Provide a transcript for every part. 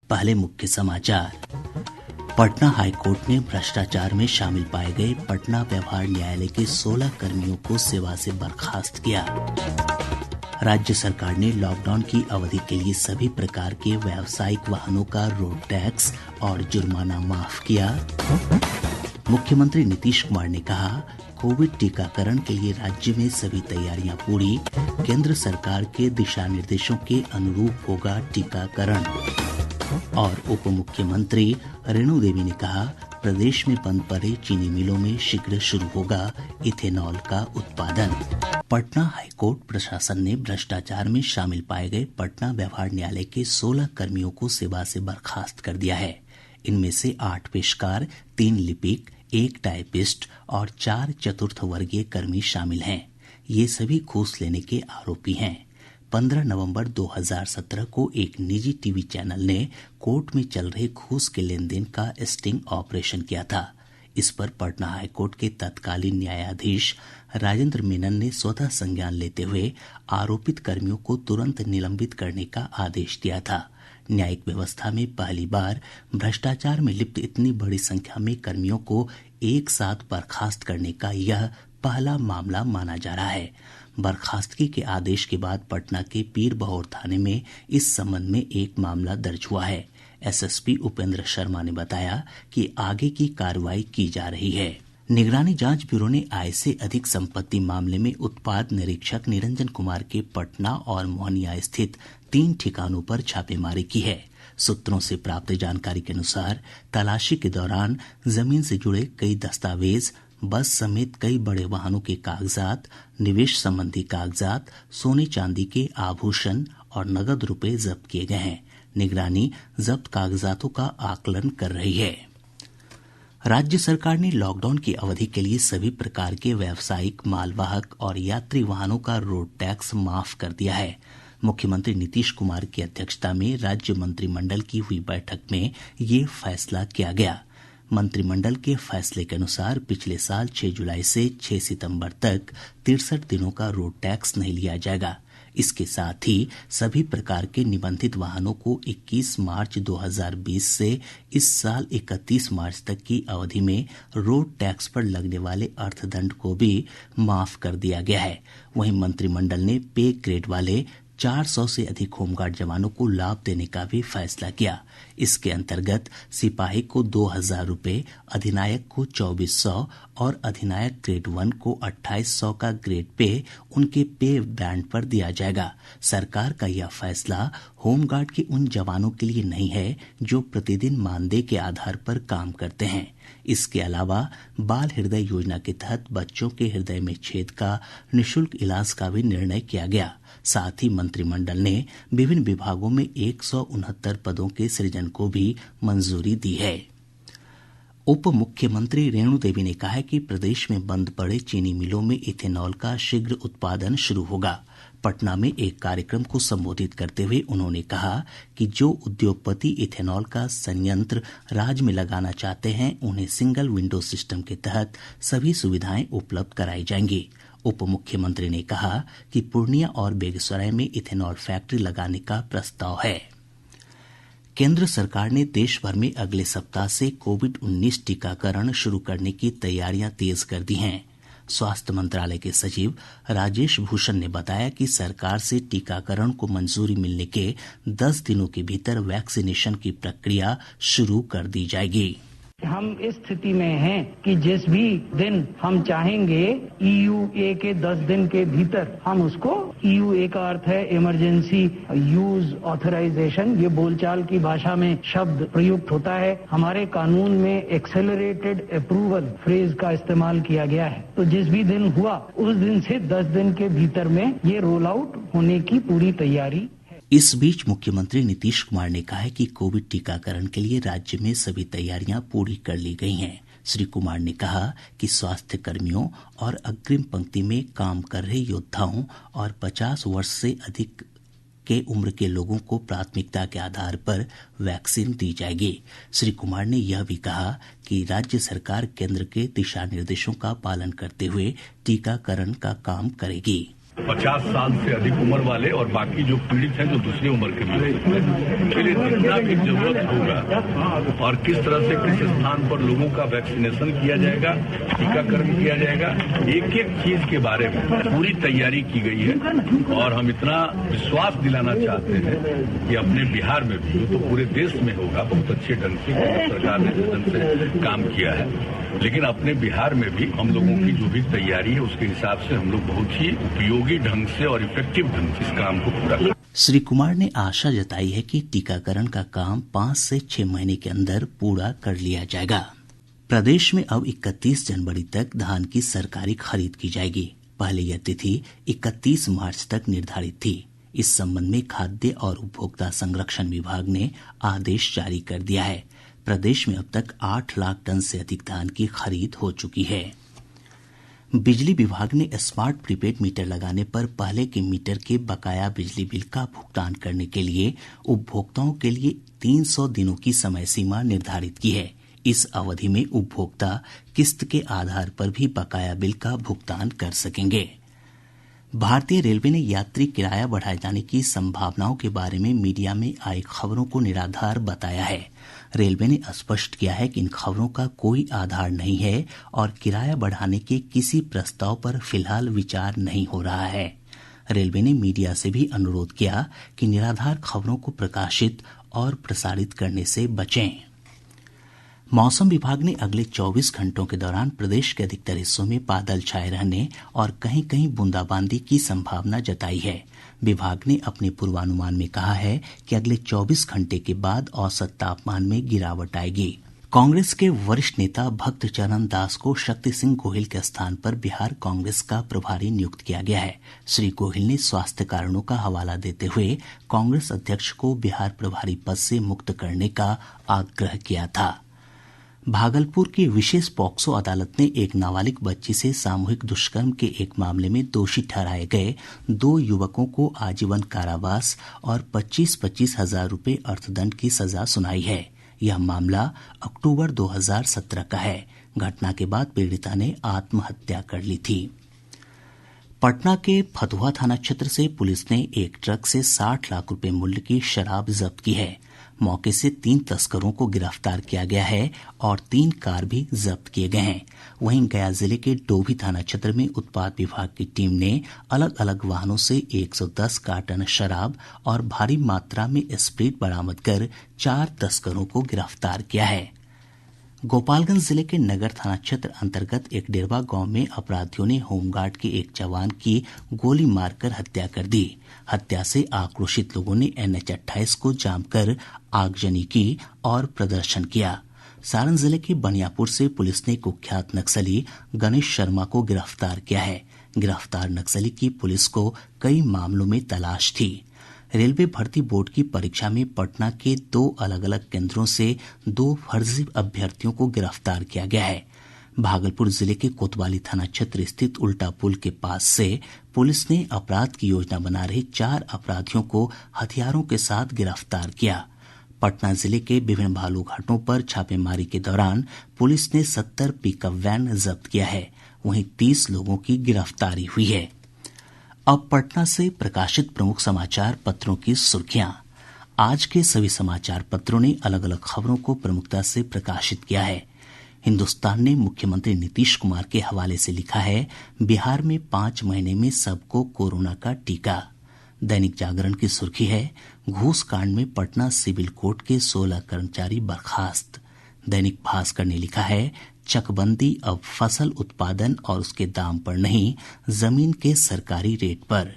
पहले मुख्य समाचार। पटना हाईकोर्ट ने भ्रष्टाचार में शामिल पाए गए पटना व्यवहार न्यायालय के 16 कर्मियों को सेवा से बर्खास्त किया। राज्य सरकार ने लॉकडाउन की अवधि के लिए सभी प्रकार के व्यावसायिक वाहनों का रोड टैक्स और जुर्माना माफ किया। मुख्यमंत्री नीतीश कुमार ने कहा, कोविड टीकाकरण के लिए राज्य में सभी तैयारियां पूरी, केंद्र सरकार के दिशा निर्देशों के अनुरूप होगा टीकाकरण। और उप मुख्यमंत्री रेणु देवी ने कहा, प्रदेश में बंद पड़े चीनी मिलों में शीघ्र शुरू होगा इथेनॉल का उत्पादन। पटना हाईकोर्ट प्रशासन ने भ्रष्टाचार में शामिल पाए गए पटना व्यवहार न्यायालय के 16 कर्मियों को सेवा से बर्खास्त कर दिया है। इनमें से 8 पेशकार, 3 लिपिक, 1 टाइपिस्ट और 4 चतुर्थ वर्गीय कर्मी शामिल हैं। ये सभी घूस लेने के आरोपी हैं। 15 नवंबर 2017 को एक निजी टीवी चैनल ने कोर्ट में चल रहे घूस के लेनदेन का स्टिंग ऑपरेशन किया था। इस पर पटना हाईकोर्ट के तत्कालीन न्यायाधीश राजेंद्र मेनन ने स्वतः संज्ञान लेते हुए आरोपित कर्मियों को तुरंत निलंबित करने का आदेश दिया था। न्यायिक व्यवस्था में पहली बार भ्रष्टाचार में लिप्त इतनी बड़ी संख्या में कर्मियों को एक साथ बर्खास्त करने का यह पहला मामला माना जा रहा है। बर्खास्तगी के आदेश के बाद पटना के पीर बहोर थाने में इस संबंध में एक मामला दर्ज हुआ है। एसएसपी उपेंद्र शर्मा ने बताया कि आगे की कार्रवाई की जा रही है। निगरानी जांच ब्यूरो ने आय से अधिक संपत्ति मामले में उत्पाद निरीक्षक निरंजन कुमार के पटना और मोहनिया स्थित 3 ठिकानों पर छापेमारी की है। सूत्रों से प्राप्त जानकारी के अनुसार तलाशी के दौरान जमीन से जुड़े कई दस्तावेज, बस समेत कई बड़े वाहनों के कागजात, निवेश संबंधी कागजात, सोने चांदी के आभूषण और नगद रुपए जब्त किए गए हैं। निगरानी जब्त कागजातों का आकलन कर रही है। राज्य सरकार ने लॉकडाउन की अवधि के लिए सभी प्रकार के व्यावसायिक, मालवाहक और यात्री वाहनों का रोड टैक्स माफ कर दिया है। मुख्यमंत्री नीतीश कुमार की अध्यक्षता में राज्य मंत्रिमंडल की हुई बैठक में ये फैसला किया गया। मंत्रिमंडल के फैसले के अनुसार पिछले साल 6 जुलाई से 6 सितंबर तक 63 दिनों का रोड टैक्स नहीं लिया जाएगा। इसके साथ ही सभी प्रकार के निबंधित वाहनों को 21 मार्च 2020 से इस साल 31 मार्च तक की अवधि में रोड टैक्स पर लगने वाले अर्थदंड को भी माफ कर दिया गया है। वहीं मंत्रिमंडल ने पे ग्रेड वाले 400 से अधिक होमगार्ड जवानों को लाभ देने का भी फैसला किया। इसके अंतर्गत सिपाही को 2000 रुपये, अधिनायक को 2400 और अधिनायक ग्रेड 1 को 2800 का ग्रेड पे उनके पे बैंड पर दिया जाएगा। सरकार का यह फैसला होमगार्ड के उन जवानों के लिए नहीं है जो प्रतिदिन मानदेय के आधार पर काम करते हैं। इसके अलावा बाल हृदय योजना के तहत बच्चों के हृदय में छेद का निःशुल्क इलाज का भी निर्णय किया गया। साथ ही मंत्रिमंडल ने विभिन्न विभागों में 169 पदों के सृजन को भी मंजूरी दी है। उप मुख्यमंत्री रेणु देवी ने कहा है कि प्रदेश में बंद पड़े चीनी मिलों में इथेनॉल का शीघ्र उत्पादन शुरू होगा। पटना में एक कार्यक्रम को संबोधित करते हुए उन्होंने कहा कि जो उद्योगपति इथेनॉल का संयंत्र राज्य में लगाना चाहते हैं, उन्हें सिंगल विंडो सिस्टम के तहत सभी सुविधाएं उपलब्ध कराई जाएंगी। उप मुख्यमंत्री ने कहा कि पूर्णिया और बेगूसराय में इथेनॉल फैक्ट्री लगाने का प्रस्ताव है। केंद्र सरकार ने देश भर में अगले सप्ताह से कोविड-19 टीकाकरण शुरू करने की तैयारियां तेज कर दी हैं। स्वास्थ्य मंत्रालय के सचिव राजेश भूषण ने बताया कि सरकार से टीकाकरण को मंजूरी मिलने के 10 दिनों के भीतर वैक्सीनेशन की प्रक्रिया शुरू कर दी जाएगी। हम इस स्थिति में हैं कि जिस भी दिन हम चाहेंगे EUA के 10 दिन के भीतर हम उसको, EUA का अर्थ है इमरजेंसी यूज ऑथराइजेशन, ये बोलचाल की भाषा में शब्द प्रयुक्त होता है। हमारे कानून में एक्सेलरेटेड अप्रूवल फ्रेज का इस्तेमाल किया गया है। तो जिस भी दिन हुआ उस दिन से 10 दिन के भीतर में ये रोल आउट होने की पूरी तैयारी। इस बीच मुख्यमंत्री नीतीश कुमार ने कहा है कि कोविड टीकाकरण के लिए राज्य में सभी तैयारियां पूरी कर ली गई हैं। श्री कुमार ने कहा कि स्वास्थ्य कर्मियों और अग्रिम पंक्ति में काम कर रहे योद्धाओं और 50 वर्ष से अधिक के उम्र के लोगों को प्राथमिकता के आधार पर वैक्सीन दी जाएगी। श्री कुमार ने यह भी कहा कि राज्य सरकार केंद्र के दिशा निर्देशों का पालन करते हुए टीकाकरण का काम करेगी। 50 साल से अधिक उम्र वाले और बाकी जो पीड़ित हैं जो दूसरी उम्र के भी उसके लिए जितना भी जरूरत होगा और किस तरह से किस स्थान पर लोगों का वैक्सीनेशन किया जाएगा, टीकाकरण किया जाएगा, एक एक चीज के बारे में पूरी तैयारी की गई है। और हम इतना विश्वास दिलाना चाहते हैं कि अपने बिहार में भी, तो पूरे देश में होगा, बहुत अच्छे ढंग से केंद्र सरकार ने जिस ढंग से काम किया है, लेकिन अपने बिहार में भी हम लोगों की जो भी तैयारी है उसके हिसाब से हम लोग बहुत ही उपयोगी ढंग से और इफेक्टिव ढंग से इस काम को पूरा करें। श्री कुमार ने आशा जताई है कि टीकाकरण का काम 5 से 6 महीने के अंदर पूरा कर लिया जाएगा। प्रदेश में अब 31 जनवरी तक धान की सरकारी खरीद की जाएगी। पहले यह तिथि 31 मार्च तक निर्धारित थी। इस संबंध में खाद्य और उपभोक्ता संरक्षण विभाग ने आदेश जारी कर दिया है। प्रदेश में अब तक 8 लाख टन से अधिक धान की खरीद हो चुकी है। बिजली विभाग ने स्मार्ट प्रीपेड मीटर लगाने पर पहले के मीटर के बकाया बिजली बिल का भुगतान करने के लिए उपभोक्ताओं के लिए 300 दिनों की समय सीमा निर्धारित की है। इस अवधि में उपभोक्ता किस्त के आधार पर भी बकाया बिल का भुगतान कर सकेंगे। भारतीय रेलवे ने यात्री किराया बढ़ाए जाने की संभावनाओं के बारे में मीडिया में आई खबरों को निराधार बताया है। रेलवे ने स्पष्ट किया है कि इन खबरों का कोई आधार नहीं है और किराया बढ़ाने के किसी प्रस्ताव पर फिलहाल विचार नहीं हो रहा है। रेलवे ने मीडिया से भी अनुरोध किया कि निराधार खबरों को प्रकाशित और प्रसारित करने से बचें। मौसम विभाग ने अगले 24 घंटों के दौरान प्रदेश के अधिकतर हिस्सों में बादल छाए रहने और कहीं-कहीं बूंदाबांदी की संभावना जताई है। विभाग ने अपने पूर्वानुमान में कहा है कि अगले 24 घंटे के बाद औसत तापमान में गिरावट आएगी। कांग्रेस के वरिष्ठ नेता भक्त चरण दास को शक्ति सिंह गोहिल के स्थान पर बिहार कांग्रेस का प्रभारी नियुक्त किया गया है। श्री गोहिल ने स्वास्थ्य कारणों का हवाला देते हुए कांग्रेस अध्यक्ष को बिहार प्रभारी पद से मुक्त करने का आग्रह किया था। भागलपुर की विशेष पॉक्सो अदालत ने एक नाबालिग बच्ची से सामूहिक दुष्कर्म के एक मामले में दोषी ठहराए गए 2 युवकों को आजीवन कारावास और 25-25 हजार रुपये अर्थदंड की सजा सुनाई है। यह मामला अक्टूबर 2017 का है। घटना के बाद पीड़िता ने आत्महत्या कर ली थी। पटना के फतुहा थाना क्षेत्र से पुलिस ने एक ट्रक से 60 लाख रुपए मूल्य की शराब जब्त की है। मौके से 3 तस्करों को गिरफ्तार किया गया है और 3 कार भी जब्त किए गए हैं। वहीं गया जिले के डोभी थाना क्षेत्र में उत्पाद विभाग की टीम ने अलग अलग वाहनों से 110 कार्टन शराब और भारी मात्रा में स्प्रिट बरामद कर 4 तस्करों को गिरफ्तार किया है। गोपालगंज जिले के नगर थाना क्षेत्र अंतर्गत एक डेरवा गांव में अपराधियों ने होमगार्ड के एक जवान की गोली मारकर हत्या कर दी। हत्या से आक्रोशित लोगों ने NH-28 को जाम कर आगजनी की और प्रदर्शन किया। सारण जिले के बनियापुर से पुलिस ने कुख्यात नक्सली गणेश शर्मा को गिरफ्तार किया है। गिरफ्तार नक्सली की पुलिस को कई मामलों में तलाश थी। रेलवे भर्ती बोर्ड की परीक्षा में पटना के 2 अलग अलग केंद्रों से 2 फर्जी अभ्यर्थियों को गिरफ्तार किया गया है। भागलपुर जिले के कोतवाली थाना क्षेत्र स्थित उल्टा पुल के पास से पुलिस ने अपराध की योजना बना रहे 4 अपराधियों को हथियारों के साथ गिरफ्तार किया। पटना जिले के विभिन्न बालू घाटों पर छापेमारी के दौरान पुलिस ने 70 पिकअप वैन जब्त किया है। वहीं 30 लोगों की गिरफ्तारी हुई है। अब पटना से प्रकाशित प्रमुख समाचार पत्रों की सुर्खियां। आज के सभी समाचार पत्रों ने अलग अलग खबरों को प्रमुखता से प्रकाशित किया है। हिन्दुस्तान ने मुख्यमंत्री नीतीश कुमार के हवाले से लिखा है, बिहार में 5 महीने में सबको कोरोना का टीका। दैनिक जागरण की सुर्खी है, घूस कांड में पटना सिविल कोर्ट के 16 कर्मचारी बर्खास्त। दैनिक भास्कर ने लिखा है, चकबंदी अब फसल उत्पादन और उसके दाम पर नहीं, जमीन के सरकारी रेट पर।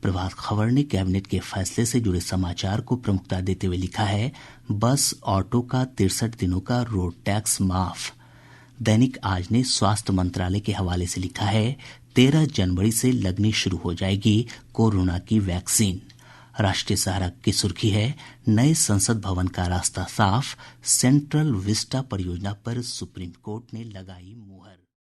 प्रभात खबर ने कैबिनेट के फैसले से जुड़े समाचार को प्रमुखता देते हुए लिखा है, बस ऑटो का 63 दिनों का रोड टैक्स माफ। दैनिक आज ने स्वास्थ्य मंत्रालय के हवाले से लिखा है, 13 जनवरी से लगनी शुरू हो जाएगी कोरोना की वैक्सीन। राष्ट्रीय सहारा की सुर्खी है, नए संसद भवन का रास्ता साफ, सेंट्रल विस्टा परियोजना पर सुप्रीम कोर्ट ने लगाई मुहर।